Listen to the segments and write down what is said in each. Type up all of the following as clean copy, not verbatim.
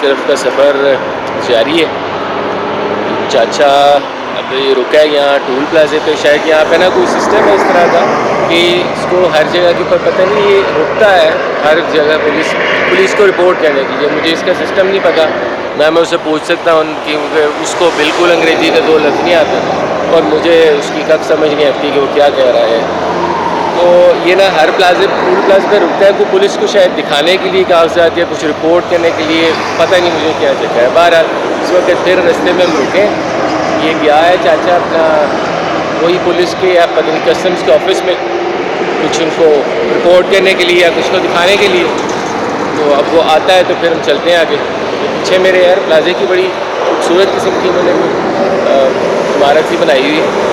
तरफ का सफ़र जारी है। चाचा अभी रुका है यहाँ टोल प्लाजे पे, शायद यहाँ पे ना कोई सिस्टम है इस तरह का कि इसको हर जगह के ऊपर पता नहीं ये रुकता है हर जगह पुलिस को रिपोर्ट करने के लिए। मुझे इसका सिस्टम नहीं पता, मैं उससे पूछ सकता हूँ क्योंकि उसको बिल्कुल अंग्रेज़ी का 2 लफ्ज़ नहीं आता और मुझे उसकी कब समझ नहीं आती कि वो क्या कह रहा है। तो ये ना हर टोल प्लाजे पे रुकता है, को पुलिस को शायद दिखाने के लिए कागजात या कुछ रिपोर्ट करने के लिए, पता नहीं मुझे क्या चक्कर है। बहरहाल इस वक्त फिर रास्ते में हम रुके, ये गया है चाचा अपना वही पुलिस के या पता नहीं कस्टम्स के ऑफिस में कुछ उनको रिपोर्ट करने के लिए या कुछ को दिखाने के लिए। तो अब वो आता है तो फिर हम चलते हैं आगे। पीछे मेरे यार प्लाजे की बड़ी खूबसूरत किस्म की उन्होंने इमारत सी बनाई हुई है।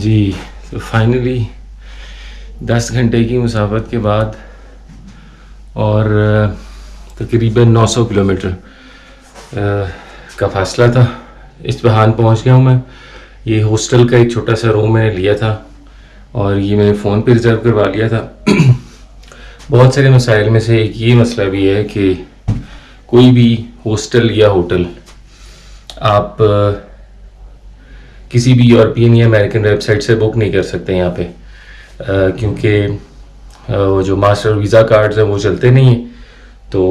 जी तो फाइनली 10 घंटे की मुसाफत के बाद और तकरीबन 900 किलोमीटर का फासला था, इस्फहान पहुंच गया हूँ मैं। ये हॉस्टल का एक छोटा सा रूम मैंने लिया था और ये मैंने फ़ोन पे रिज़र्व करवा लिया था। बहुत सारे मसाइल में से एक ये मसला भी है कि कोई भी हॉस्टल या होटल आप किसी भी यूरोपियन या अमेरिकन वेबसाइट से बुक नहीं कर सकते यहाँ पे, क्योंकि वो जो मास्टर वीज़ा कार्ड्स हैं वो चलते नहीं हैं। तो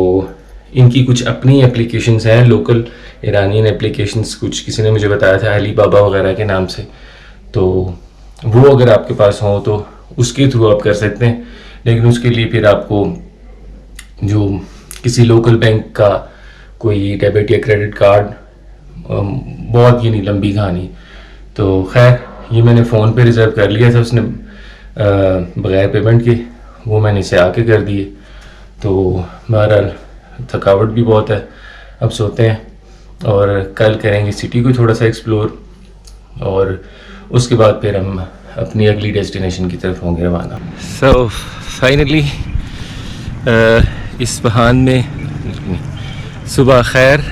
इनकी कुछ अपनी एप्लीकेशंस हैं, लोकल ईरानियन एप्लीकेशंस, कुछ किसी ने मुझे बताया था अली बाबा वगैरह के नाम से। तो वो अगर आपके पास हो तो उसके थ्रू आप कर सकते हैं, लेकिन उसके लिए फिर आपको जो किसी लोकल बैंक का कोई डेबिट या क्रेडिट कार्ड, बहुत ये नहीं लंबी कहानी। तो खैर ये मैंने फ़ोन पे रिज़र्व कर लिया था, उसने बग़ैर पेमेंट के, वो मैंने इसे आके कर दिए। तो बहरहाल थकावट भी बहुत है, अब सोते हैं और कल करेंगे सिटी को थोड़ा सा एक्सप्लोर और उसके बाद फिर हम अपनी अगली डेस्टिनेशन की तरफ होंगे रवाना। सो फाइनली इस्फहान में सुबह खैर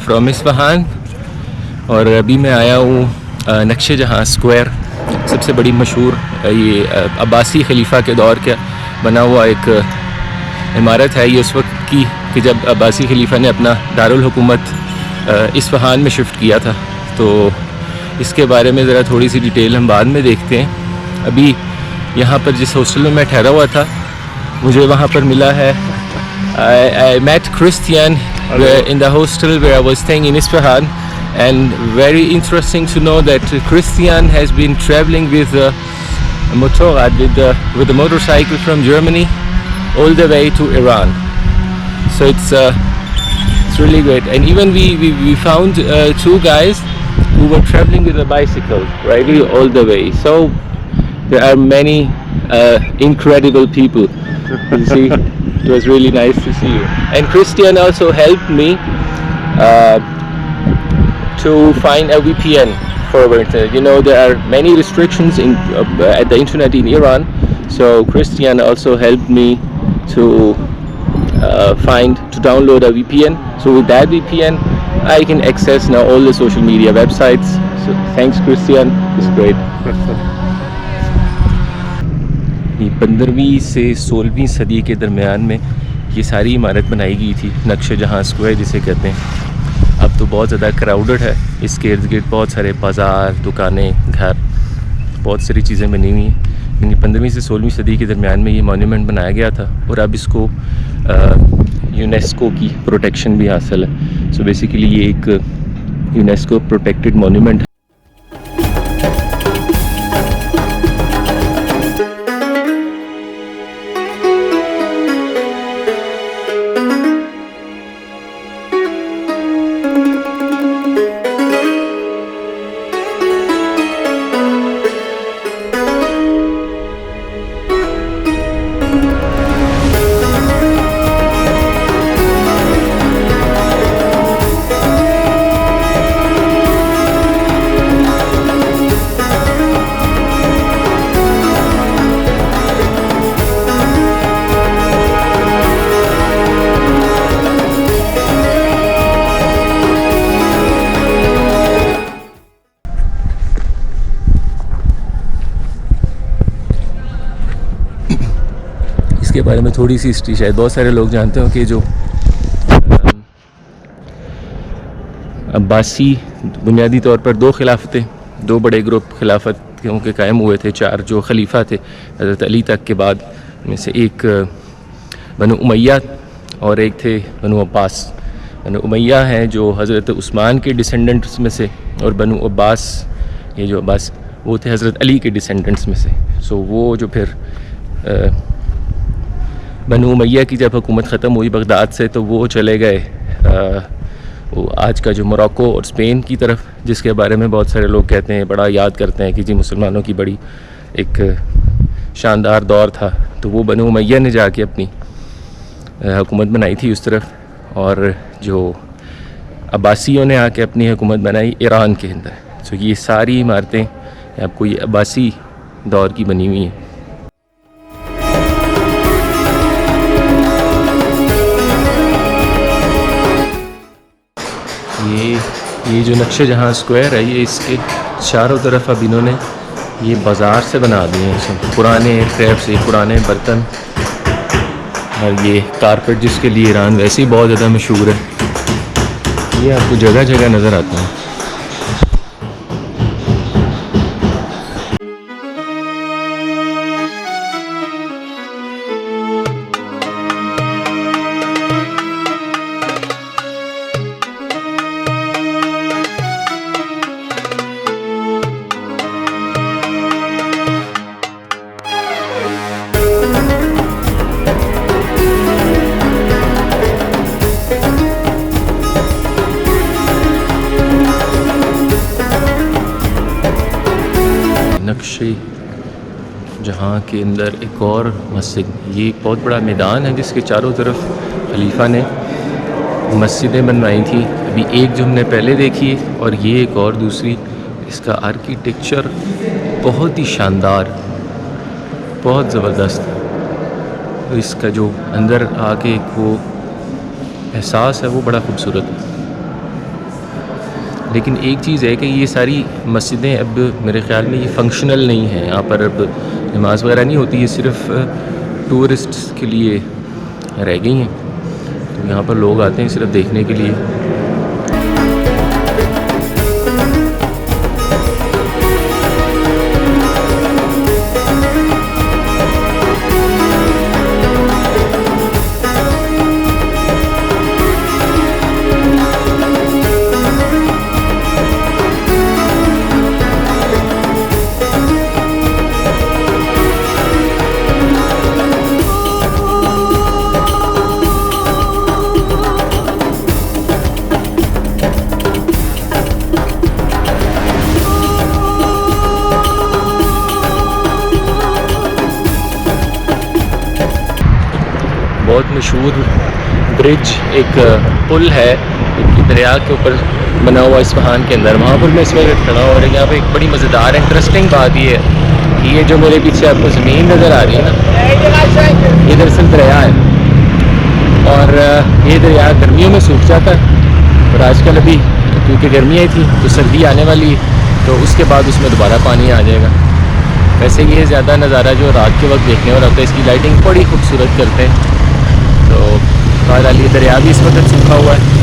फ्रॉम इस्फहान। और अभी मैं आया हूँ नक्शे जहाँ स्क्वायर, सबसे बड़ी मशहूर ये अब्बासी खलीफा के दौर का बना हुआ एक इमारत है। ये उस वक्त की कि जब अब्बासी खलीफा ने अपना दारुल हुकूमत इस्फहान में शिफ्ट किया था। तो इसके बारे में ज़रा थोड़ी सी डिटेल हम बाद में देखते हैं। अभी यहाँ पर जिस हॉस्टल में मैं ठहरा हुआ था, मुझे वहाँ पर मिला है I met Christian in the hostel where I was staying in Isfahan, and very interesting to know that Christian has been traveling with a motorrad, with a motorcycle from Germany all the way to Iran. So it's really great. And even we found 2 guys who were traveling with a bicycle right all the way. So there are many incredible people. You see, it was really nice to see you. And Christian also helped me to find a VPN for our internet. You know, there are many restrictions at the internet in Iran. So Christian also helped me to download a VPN. So with that VPN, I can access now all the social media websites. So thanks Christian, it's great. ये 15वीं से 16वीं सदी के दरमियान में ये सारी इमारत बनाई गई थी, नक्शे जहाँ स्क्वायर जिसे कहते हैं। अब तो बहुत ज़्यादा क्राउडेड है, इसके इर्द गिर्द बहुत सारे बाज़ार, दुकानें, घर, बहुत सारी चीज़ें बनी हुई हैं। यानी 15वीं से 16वीं सदी के दरमियान में ये मॉन्यूमेंट बनाया गया था और अब इसको यूनेस्को की प्रोटेक्शन भी हासिल है। सो बेसिकली ये एक यूनेस्को प्रोटेक्टेड मॉन्यूमेंट है। बारे में थोड़ी सी हिस्ट्री शायद बहुत सारे लोग जानते हो कि जो अब्बासी बुनियादी तौर पर दो खिलाफतें, दो बड़े ग्रुप खिलाफत के कायम हुए थे, चार जो खलीफा थे हज़रत अली तक के बाद में से एक बनु उमैया और एक थे बनु अब्बास। बनु उमैया हैं जो हज़रत उस्मान के डिसेंडेंट्स में से, और बनु अब्बास ये जो अब्बास वो थे हज़रत अली के डिसेंडेंट्स में से। सो वो जो फिर बनु उमैया की जब हुकूमत ख़त्म हुई बगदाद से, तो वो चले गए वो आज का जो मोरक्को और स्पेन की तरफ, जिसके बारे में बहुत सारे लोग कहते हैं, बड़ा याद करते हैं कि जी मुसलमानों की बड़ी एक शानदार दौर था। तो वो बनु उमैया ने जाके अपनी हुकूमत बनाई थी उस तरफ, और जो अब्बासियों ने आके अपनी हुकूमत बनाई ईरान के अंदर। तो ये सारी इमारतें आपको ये अब्बासी दौर की बनी हुई हैं। ये जो नक्शे जहाँ स्क्वायर है, ये इसके चारों तरफ अब इन्होंने ये बाज़ार से बना दिए हैं सब पुराने क्रेफ्ट से, पुराने बर्तन, और ये कारपेट जिसके लिए ईरान वैसे ही बहुत ज़्यादा मशहूर है, ये आपको जगह जगह नज़र आता है। नक्शे जहाँ के अंदर एक और मस्जिद, ये एक बहुत बड़ा मैदान है जिसके चारों तरफ खलीफा ने मस्जिदें बनवाई थी। अभी एक जो हमने पहले देखी है, और ये एक और दूसरी, इसका आर्किटेक्चर बहुत ही शानदार, बहुत ज़बरदस्त। इसका जो अंदर आके वो एहसास है वो बड़ा ख़ूबसूरत है। लेकिन एक चीज़ है कि ये सारी मस्जिदें अब मेरे ख़्याल में ये फ़ंक्शनल नहीं हैं, यहाँ पर अब नमाज वगैरह नहीं होती, ये सिर्फ़ टूरिस्ट्स के लिए रह गई हैं। तो यहाँ पर लोग आते हैं सिर्फ देखने के लिए। बहुत मशहूर ब्रिज, एक पुल है दरिया के ऊपर बना हुआ इस्फहान के अंदर, वहाँ पर मैं इस वक्त खड़ा हूँ। और यहाँ पे एक बड़ी मज़ेदार इंटरेस्टिंग बात ये है कि ये जो मेरे पीछे आपको ज़मीन नज़र आ रही है ना, ये दरअसल दरिया है, और ये दरिया गर्मियों में सूख जाता है, और आजकल अभी क्योंकि गर्मियाँ थी तो सर्दी आने वाली है, तो उसके बाद उसमें दोबारा पानी आ जाएगा। वैसे ये ज़्यादा नज़ारा जो रात के वक्त देखने वाला होता है, इसकी लाइटिंग बड़ी खूबसूरत करते हैं। तो बहरहाल ये दरिया भी इस वक्त सूखा हुआ है।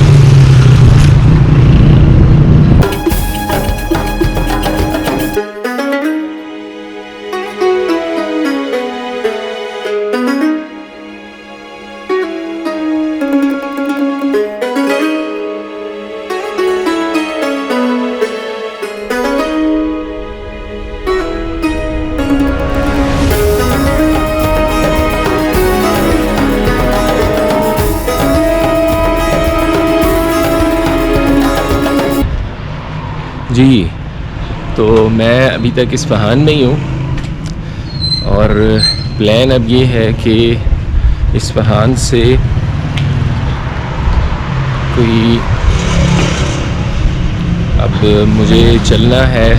जी, तो मैं अभी तक इस्फहान में ही हूँ, और प्लान अब ये है कि इस्फहान से कोई अब मुझे चलना है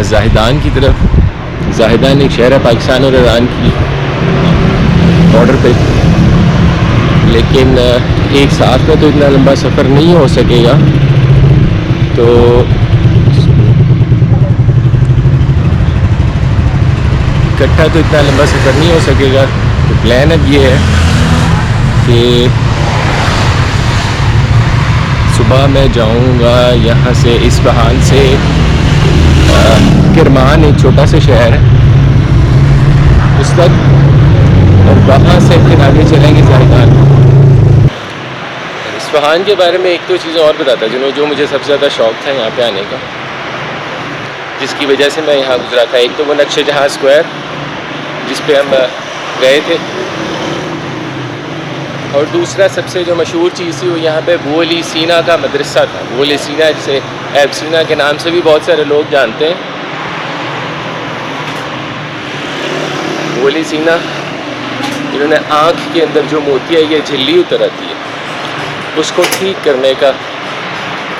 ज़ाहिदान की तरफ। ज़ाहिदान एक शहर है पाकिस्तान और ईरान की बॉर्डर पे, लेकिन एक साथ में तो इतना लंबा सफ़र नहीं हो सकेगा, तो इकट्ठा तो इतना लंबा सफ़र नहीं हो सकेगा। तो प्लान अब ये है कि सुबह मैं जाऊंगा यहाँ से इस्फहान से किरमान, एक छोटा सा शहर है, उस तक, और वहाँ से फिर आगे चलेंगे ज़रदान। इस्फहान के बारे में एक तो चीज़ और बताता जो मुझे सबसे ज़्यादा शौक़ था यहाँ पे आने का, जिसकी वजह से मैं यहाँ गुजरा था। एक तो वो नक्शे जहाँ स्क्वायर जिस पे हम गए थे, और दूसरा सबसे जो मशहूर चीज़ थी वो यहाँ पे बू अली सीना का मदरसा था। बू अली सीना, जिसे ऐब सीना के नाम से भी बहुत सारे लोग जानते हैं। बू अली सीना जिन्होंने आँख के अंदर जो मोतिया ये झिल्ली उतर आती है उसको ठीक करने का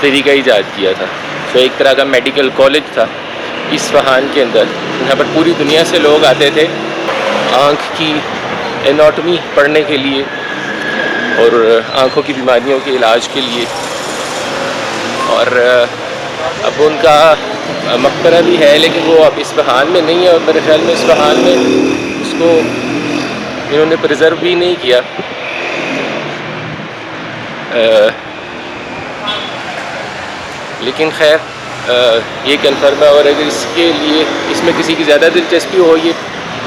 तरीका ईजाद किया था। तो एक तरह का मेडिकल कॉलेज था इस्फहान के अंदर। यहाँ पर पूरी दुनिया से लोग आते थे आँख की एनाटॉमी पढ़ने के लिए और आँखों की बीमारियों के इलाज के लिए। और अब उनका मकबरा भी है, लेकिन वो अब इस्फहान में नहीं है, और मेरे ख्याल में इस्फहान में उसको इन्होंने प्रिजर्व भी नहीं किया। लेकिन खैर ये कन्फर्म है। और अगर इसमें किसी की ज़्यादा दिलचस्पी हो ये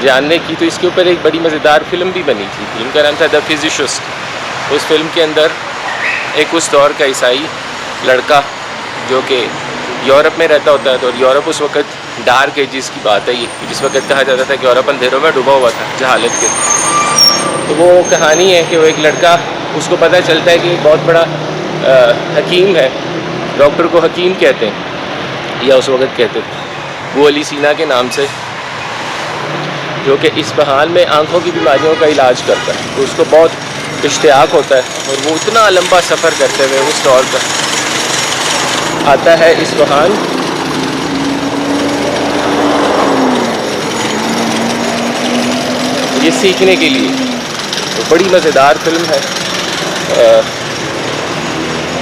जानने की, तो इसके ऊपर एक बड़ी मज़ेदार फ़िल्म भी बनी थी। फिल्म का नाम था द फिजिसिस्ट। उस फिल्म के अंदर एक उस दौर का ईसाई लड़का जो कि यूरोप में रहता होता है, तो यूरोप उस वक़्त डार्क एजिस की बात है ये, जिस वक़्त कहा जाता था कि यूरोप अंधेरों में डूबा हुआ था जहालत के। तो वो कहानी है कि वो एक लड़का, उसको पता चलता है कि एक बहुत बड़ा हकीम है, डॉक्टर को हकीम कहते हैं या उस वक़्त कहते थे, बू अली सीना के नाम से, जो कि इस्फहान में आँखों की बीमारियों का इलाज करता है। तो उसको बहुत इश्तियाक होता है, और वो इतना लंबा सफ़र करते हुए उस दौर का आता है इस्फहान। ये सीखने के लिए। तो बड़ी मज़ेदार फिल्म है।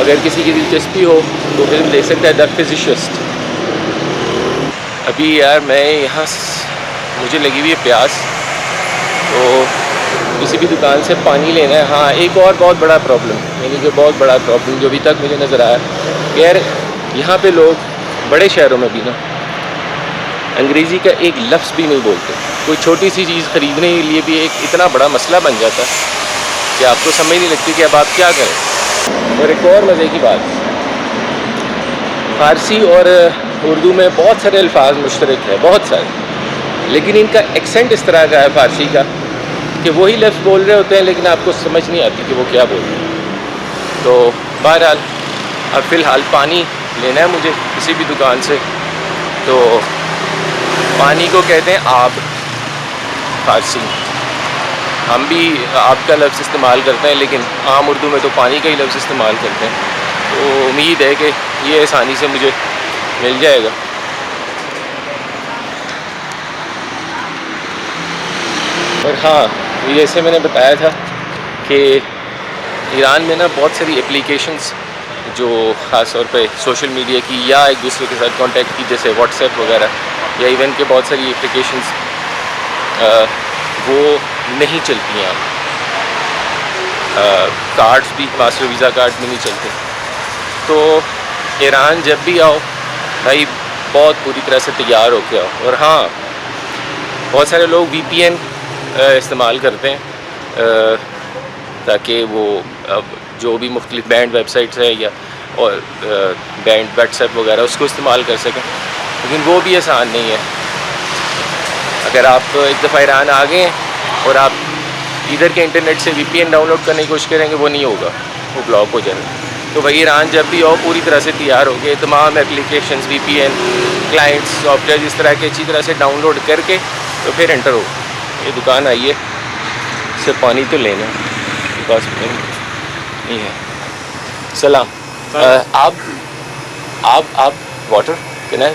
अगर किसी की दिलचस्पी हो तो फिल्म देख सकता है, द फिजिसिस्ट। अभी यार मैं यहाँ, मुझे लगी हुई है प्यास, तो किसी भी दुकान से पानी लेना है। हाँ, एक और बहुत बड़ा प्रॉब्लम, यानी कि बहुत बड़ा प्रॉब्लम जो अभी तक मुझे नज़र आया, यार यहाँ पे लोग बड़े शहरों में भी ना अंग्रेज़ी का एक लफ्ज़ भी नहीं बोलते। कोई छोटी सी चीज़ ख़रीदने के लिए भी एक इतना बड़ा मसला बन जाता है कि आपको समझ नहीं लगती कि अब आप क्या करें। और एक और मज़े की बात, फ़ारसी और उर्दू में बहुत सारे अल्फाज मुश्तरक है, बहुत सारे, लेकिन इनका एक्सेंट इस तरह का है फ़ारसी का कि वही लफ्ज़ बोल रहे होते हैं, लेकिन आपको समझ नहीं आती कि वो क्या बोल रहे हैं। तो बहरहाल अब फ़िलहाल पानी लेना है मुझे किसी भी दुकान से। तो पानी को कहते हैं आब फ़ारसी। हम भी आब का लफ्ज़ इस्तेमाल करते हैं, लेकिन आम उर्दू में तो पानी का ही लफ्ज़ इस्तेमाल करते हैं। तो उम्मीद है कि ये आसानी से मुझे मिल जाएगा। और हाँ, जैसे मैंने बताया था कि ईरान में ना बहुत सारी एप्लीकेशंस जो ख़ास तौर पे सोशल मीडिया की या एक दूसरे के साथ कांटेक्ट की, जैसे व्हाट्सएप वगैरह, या इवन के बहुत सारी एप्लीकेशंस वो नहीं चलती हैं। कार्ड्स भी, मास्टर वीज़ा कार्ड भी नहीं चलते। तो ईरान जब भी आओ भाई बहुत पूरी तरह से तैयार होके आओ। और हाँ, बहुत सारे लोग VPN इस्तेमाल करते हैं ताकि वो जो भी मुख्तलिफ बैंड वेबसाइट्स है या और बैंड व्हाट्सएप वगैरह उसको इस्तेमाल कर सकें, लेकिन वो भी आसान नहीं है। अगर आप एक दफ़ा ईरान आ गए और आप इधर के इंटरनेट से VPN डाउनलोड करने की कोशिश करेंगे, वो नहीं होगा, वो ब्लॉक हो जाएगा। तो भाई ईरान जब भी आओ पूरी तरह से तैयार हो गए, तमाम एप्लीकेशंस, VPN क्लाइंट्स, सॉफ्टवेयर इस तरह के अच्छी तरह से डाउनलोड करके तो फिर एंटर हो। ये दुकान आई है, इससे पानी तो लेना है, पास नहीं है। सलाम। आप water can I?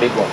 Big one.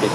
Big.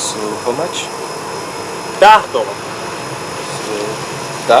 So how much? $10. So, da?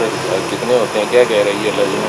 फिर कितने होते हैं, क्या कह रही है लजना?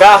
10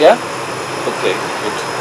Yeah? Okay, good.